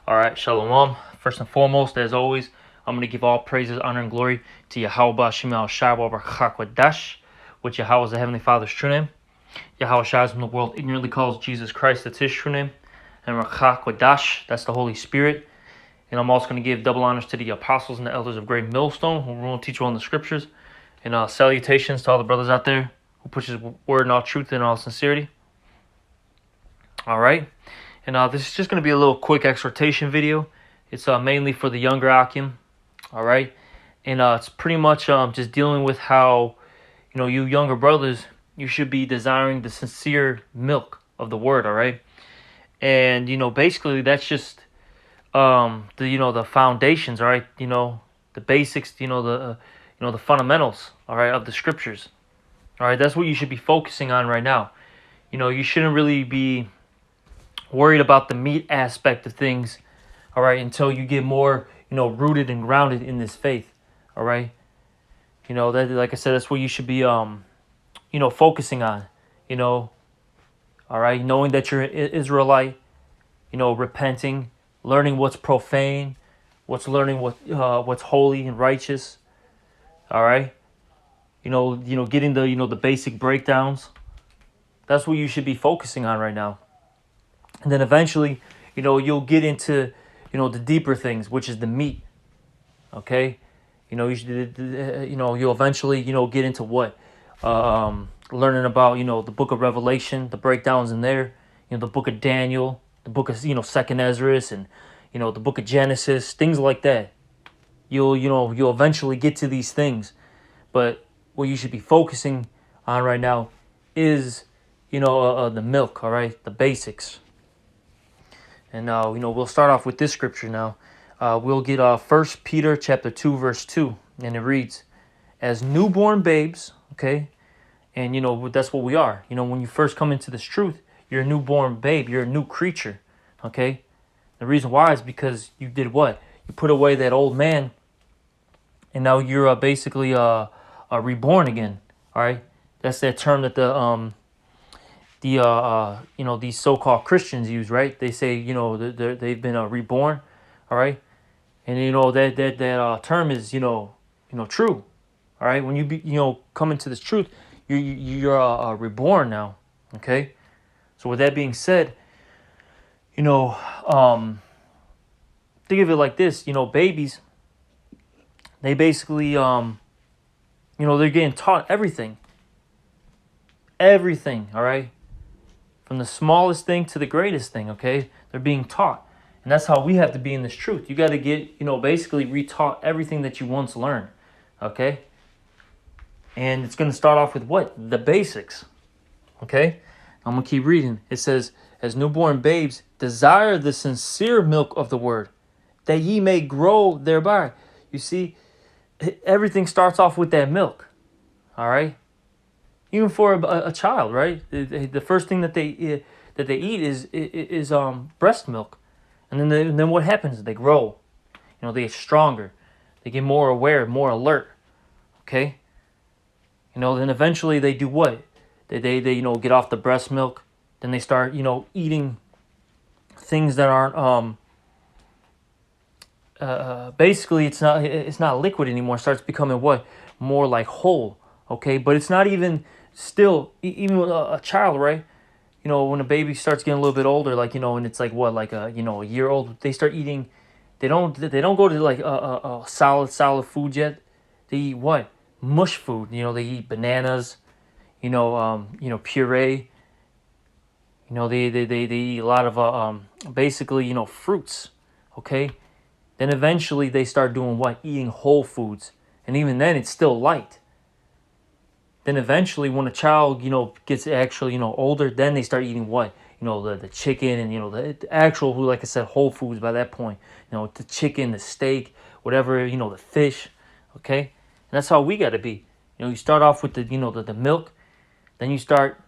All right, Shalom. First and foremost, as always, I'm going to give all praises, honor, and glory to Yahweh Shem Shai Baruch, which Yahweh is the Heavenly Father's true name. Yahweh Shai is when the world ignorantly calls Jesus Christ, that's his true name. And Rachakwadash, that's the Holy Spirit. And I'm also going to give double honors to the apostles and the elders of Great Millstone, who will teach you on the scriptures. And salutations to all the brothers out there who push his word in all truth and all sincerity. All right. And this is just going to be a little quick exhortation video. It's mainly for the younger Ahchyam, all right? And it's pretty much just dealing with how, you younger brothers, you should be desiring the sincere milk of the word, all right? And, basically that's just the foundations, all right? The basics, the fundamentals, all right, of the scriptures. All right, that's what you should be focusing on right now. You shouldn't really be worried about the meat aspect of things, all right, until you get more, rooted and grounded in this faith, all right? That, like I said, that's what you should be, focusing on, all right? Knowing that you're an Israelite, repenting, learning what's profane, learning what's holy and righteous, all right? Getting the basic breakdowns. That's what you should be focusing on right now. And then eventually, you'll get into, the deeper things, which is the meat. Okay, you'll eventually, get into what, learning about, the book of Revelation, the breakdowns in there, the book of Daniel, the book of, Second Ezra, and, the book of Genesis, things like that. You'll eventually get to these things, but what you should be focusing on right now is, the milk. All right, the basics. And we'll start off with this scripture now. We'll get 1 Peter chapter 2, verse 2. And it reads, as newborn babes, okay? And, that's what we are. When you first come into this truth, you're a newborn babe. You're a new creature, okay? The reason why is because you did what? You put away that old man, and now you're basically reborn again, all right? That's that term that these so-called Christians use, right? They say, they've been reborn, all right? And, that term is, true, all right? When you come into this truth, you're reborn now, okay? So with that being said, think of it like this, babies, they basically, they're getting taught everything, all right? From the smallest thing to the greatest thing, okay? They're being taught. And that's how we have to be in this truth. You got to get, basically retaught everything that you once learned, okay? And it's going to start off with what? The basics, okay? I'm going to keep reading. It says, as newborn babes, desire the sincere milk of the word, that ye may grow thereby. You see, everything starts off with that milk, all right? Even for a child, right? The first thing that they eat is breast milk, and then what happens? They grow, they get stronger, they get more aware, more alert. Okay, then eventually they do what? They get off the breast milk, then they start eating things that aren't basically it's not liquid anymore. It starts becoming what? More like whole. Okay, but it's not even. Still, even with a child, right? When a baby starts getting a little bit older, like and it's like what, like a year old, they start eating. They don't go to like a solid food yet. They eat what? Mush food. They eat bananas. Puree. They eat a lot of basically fruits. Okay, then eventually they start doing what? Eating whole foods, and even then it's still light. Then eventually, when a child, gets actually, older, then they start eating what? The chicken and, the actual, like I said, whole foods by that point. The chicken, the steak, whatever, the fish, okay? And that's how we got to be. You start off with the milk, then you start,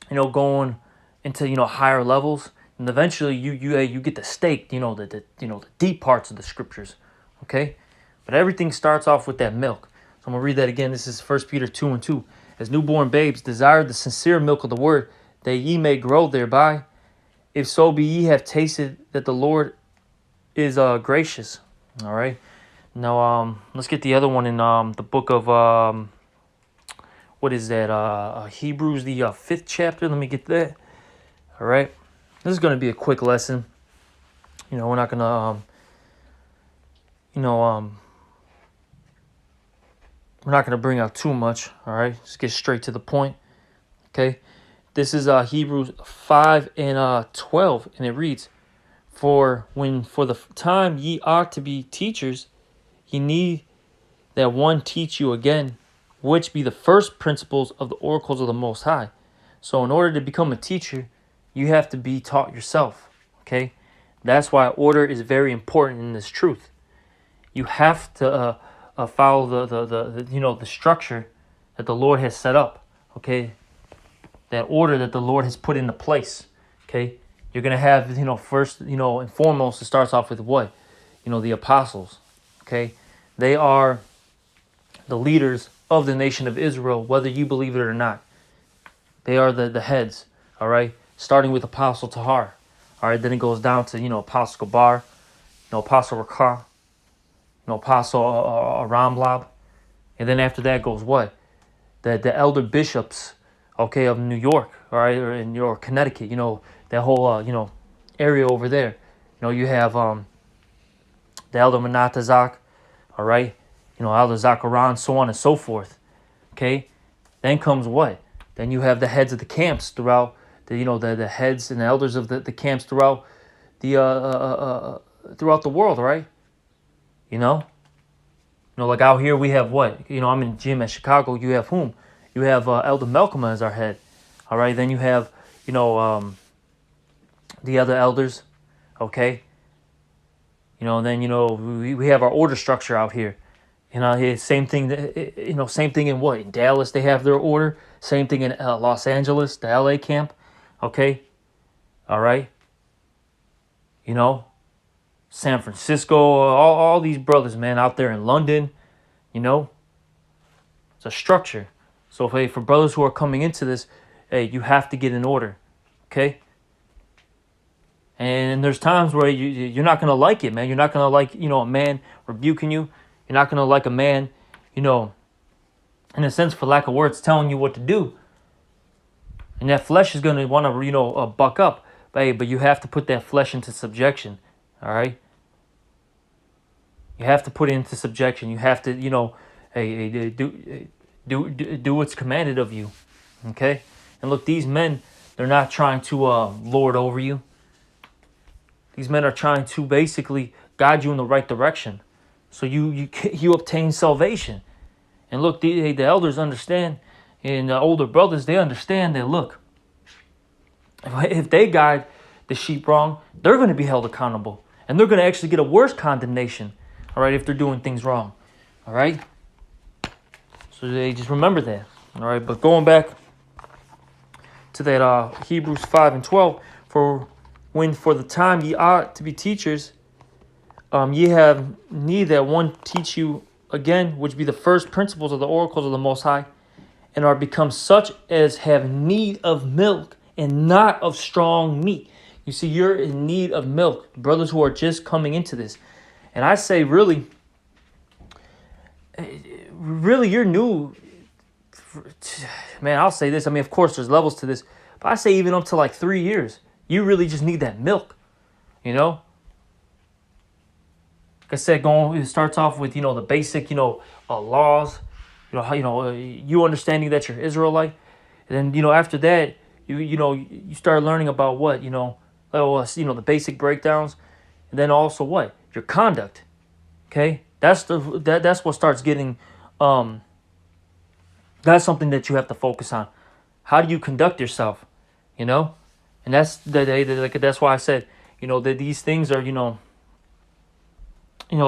going into, higher levels, and eventually you get the steak, the deep parts of the scriptures, okay? But everything starts off with that milk. So I'm going to read that again. This is 1 Peter 2 and 2. As newborn babes, desire the sincere milk of the word, that ye may grow thereby. If so be ye have tasted that the Lord is gracious. All right. Now let's get the other one in the book of what is that? Hebrews, the 5th chapter. Let me get that. All right. This is going to be a quick lesson. We're not gonna we're not gonna bring out too much. All right. Let's get straight to the point. Okay. This is Hebrews 5 and 12, and it reads, For the time ye ought to be teachers, ye need that one teach you again, which be the first principles of the oracles of the Most High. So in order to become a teacher, you have to be taught yourself. Okay, that's why order is very important in this truth. You have to follow the structure that the Lord has set up. Okay, that order that the Lord has put into place. Okay, you're gonna have first and foremost, it starts off with what? The apostles. Okay, they are the leaders of the nation of Israel, whether you believe it or not. They are the heads. All right, starting with Apostle Tahar. All right, then it goes down to Apostle Gabar, Apostle Rakah, Apostle Ramlab, and then after that goes what? The elder bishops, okay, of New York, all right, or in Connecticut, that whole area over there. You have the elder Menatazak, all right, elder Zachariah, so on and so forth. Okay, then comes what? Then you have the heads of the camps throughout the heads and the elders of the camps throughout throughout the world, right? Like out here we have what? I'm in the gym at Chicago. You have whom? You have Elder Malcolm as our head. All right. Then you have the other elders. Okay. Then we have our order structure out here. Same thing. Same thing in what? In Dallas they have their order. Same thing in Los Angeles, the LA camp. Okay. All right. San Francisco, all these brothers, man, out there in London, it's a structure. So for brothers who are coming into this, hey, you have to get in order, okay? And there's times where you're not gonna like it, man. You're not gonna like a man rebuking you. You're not gonna like a man, in a sense, for lack of words, telling you what to do. And that flesh is gonna want to buck up, but you have to put that flesh into subjection. All right. You have to put it into subjection. You have to, do what's commanded of you. Okay? And look, these men, they're not trying to lord over you. These men are trying to basically guide you in the right direction. So you obtain salvation. And look, the elders understand, and the older brothers, they understand that, look, if they guide the sheep wrong, they're going to be held accountable. And they're going to actually get a worse condemnation, all right, if they're doing things wrong, all right? So they just remember that, all right? But going back to that Hebrews 5 and 12, for the time ye ought to be teachers, ye have need that one teach you again, which be the first principles of the oracles of the Most High, and are become such as have need of milk and not of strong meat. You see, you're in need of milk, brothers who are just coming into this. And I say, really, you're new. Man, I'll say this. I mean, of course, there's levels to this. But I say even up to like 3 years, you really just need that milk, Like I said, it starts off with, the basic, laws, you understanding that you're Israelite. And then, after that, you start learning about what, the basic breakdowns. And then also what? Your conduct. Okay? That's what starts getting, that's something that you have to focus on. How do you conduct yourself? And that's that's why I said, that these things are,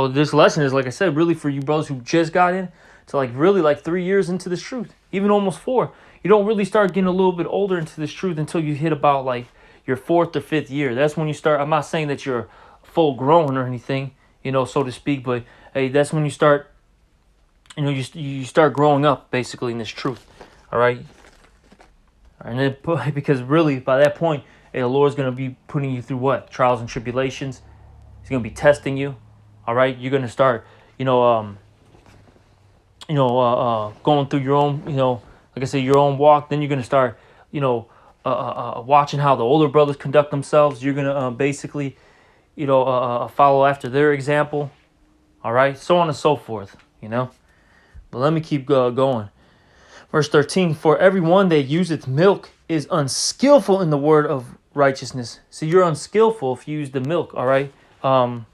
this lesson is, like I said, really for you brothers who just got in to really 3 years into this truth, even almost 4. You don't really start getting a little bit older into this truth until you hit about your 4th or 5th year. That's when you start. I'm not saying that you're full grown or anything, so to speak, but hey, that's when you start, you start growing up basically in this truth. All right. And then, because really by that point, the Lord's going to be putting you through what? Trials and tribulations. He's going to be testing you. All right. You're going to start, going through your own, like I said, your own walk. Then you're going to start, watching how the older brothers conduct themselves. You're going to basically, follow after their example. All right. So on and so forth, But let me keep going. Verse 13, for everyone that useth milk is unskillful in the word of righteousness. So you're unskillful if you use the milk, all right? No,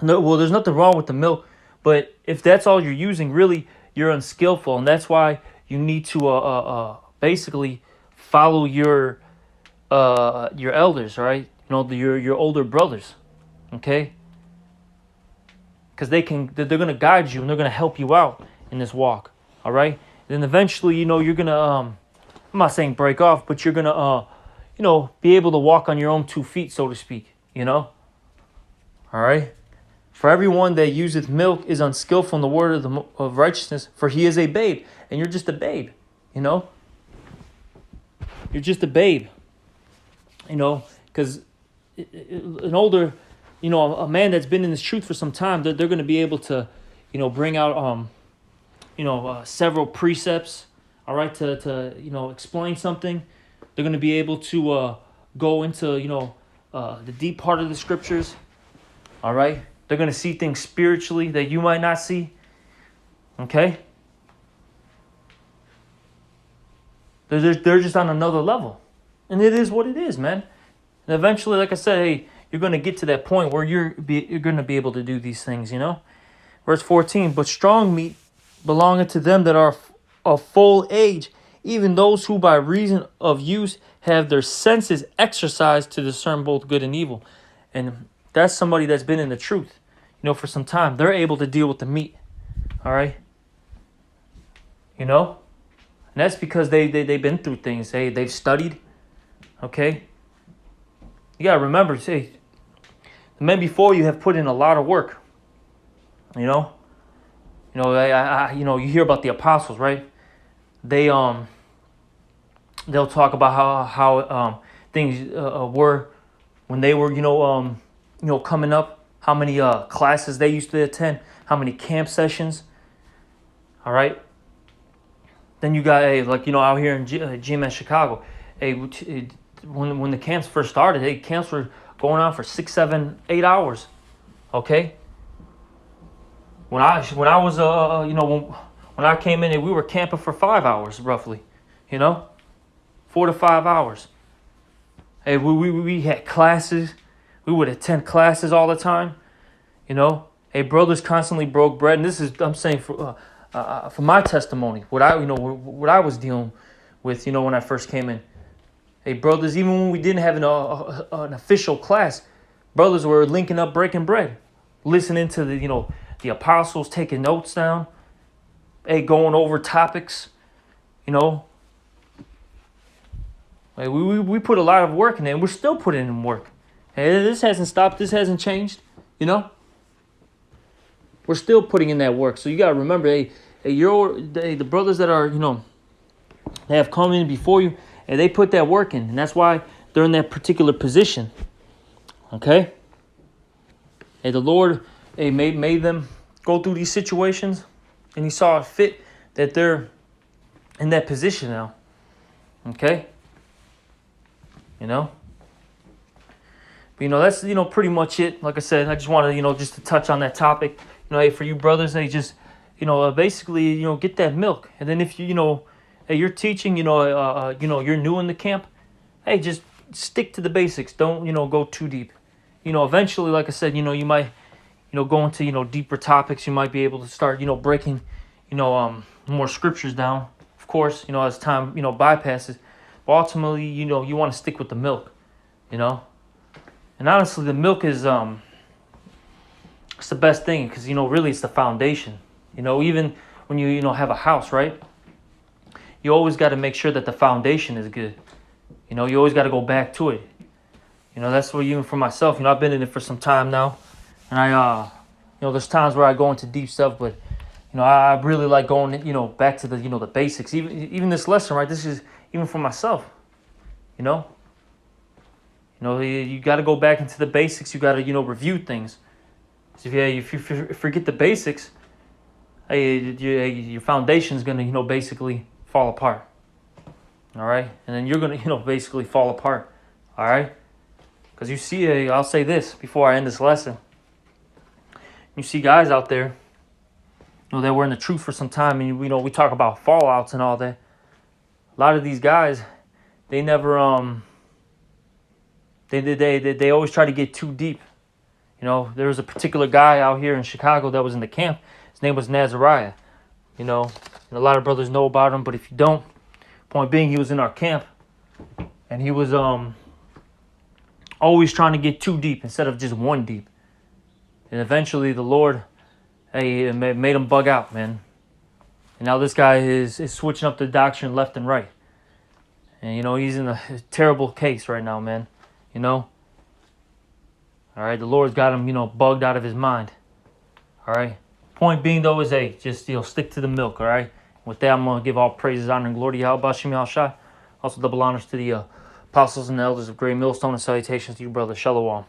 well, there's nothing wrong with the milk, but if that's all you're using, really, you're unskillful. And that's why you need to basically follow your elders, right? Your older brothers, okay? Because they're going to guide you and they're going to help you out in this walk. All right. Then eventually, you're going to, I'm not saying break off, but you're going to, be able to walk on your own 2 feet, so to speak, All right. For everyone that useth milk is unskillful in the word of righteousness, for he is a babe. And you're just a babe, You're just a babe, because an older, a man that's been in this truth for some time, they're going to be able to, bring out, several precepts, all right, to explain something. They're going to be able to go into, the deep part of the scriptures, all right? They're going to see things spiritually that you might not see, okay? They're just on another level, and it is what it is, man. And eventually, like I said, hey, you're going to get to that point where you're going to be able to do these things, Verse 14, but strong meat belongeth to them that are of full age, even those who by reason of use have their senses exercised to discern both good and evil. And that's somebody that's been in the truth, for some time. They're able to deal with the meat, all right? And that's because they've been through things. They've studied, okay? You got to remember, the men before you have put in a lot of work, you hear about the apostles, right? They'll talk about how things were when they were, coming up, how many classes they used to attend, how many camp sessions. All right. Then you got out here in GMS Chicago, when the camps first started, camps were going on for 6, 7, 8 hours. Okay. When I was when I came in, we were camping for 5 hours roughly, 4 to 5 hours. Hey, we had classes. We would attend classes all the time, Hey, brothers constantly broke bread, and this is I'm saying for my testimony, what I was dealing with, when I first came in. Hey, brothers, even when we didn't have an official class, brothers were linking up, breaking bread, listening to the apostles, taking notes down, hey, going over topics, Hey, we put a lot of work in there, and we're still putting in work. Hey, this hasn't stopped. This hasn't changed. We're still putting in that work. So you got to remember, the brothers that are, they have come in before you, and they put that work in, and that's why they're in that particular position. Okay? Hey, the Lord, made them go through these situations, and He saw it fit that they're in that position now. Okay? But, that's, pretty much it. Like I said, I just wanted, just to touch on that topic. Hey, for you brothers, they just, basically, get that milk. And then if hey, you're teaching, you're new in the camp, hey, just stick to the basics. Don't, go too deep. Eventually, like I said, you might, go into, deeper topics. You might be able to start, breaking, more scriptures down. Of course, as time, bypasses. But ultimately, you want to stick with the milk, And honestly, the milk is, it's the best thing because, really it's the foundation. Even when you, have a house, right? You always got to make sure that the foundation is good. You always got to go back to it. That's what even for myself, I've been in it for some time now. And I, there's times where I go into deep stuff, but, I really like going, back to the, the basics. Even this lesson, right? This is even for myself, You know, you got to go back into the basics. You got to, review things. So if you forget the basics, your foundation's going to, basically fall apart. All right? And then you're going to, basically fall apart. All right? Because you see, I'll say this before I end this lesson. You see guys out there, that were in the truth for some time, and we talk about fallouts and all that. A lot of these guys, they never they always try to get too deep. There was a particular guy out here in Chicago that was in the camp. His name was Nazariah. And a lot of brothers know about him, but if you don't, point being, he was in our camp, and he was always trying to get too deep instead of just one deep. And eventually the Lord, made him bug out, man. And now this guy is switching up the doctrine left and right. And, he's in a terrible case right now, man. All right, the Lord's got him, bugged out of his mind. All right. Point being, though, is, just, stick to the milk, all right? With that, I'm going to give all praises, honor, and glory to Yahweh B'Shem Yahushua. Also double honors to the apostles and the elders of Great Millstone, and salutations to you, brother. Shalom.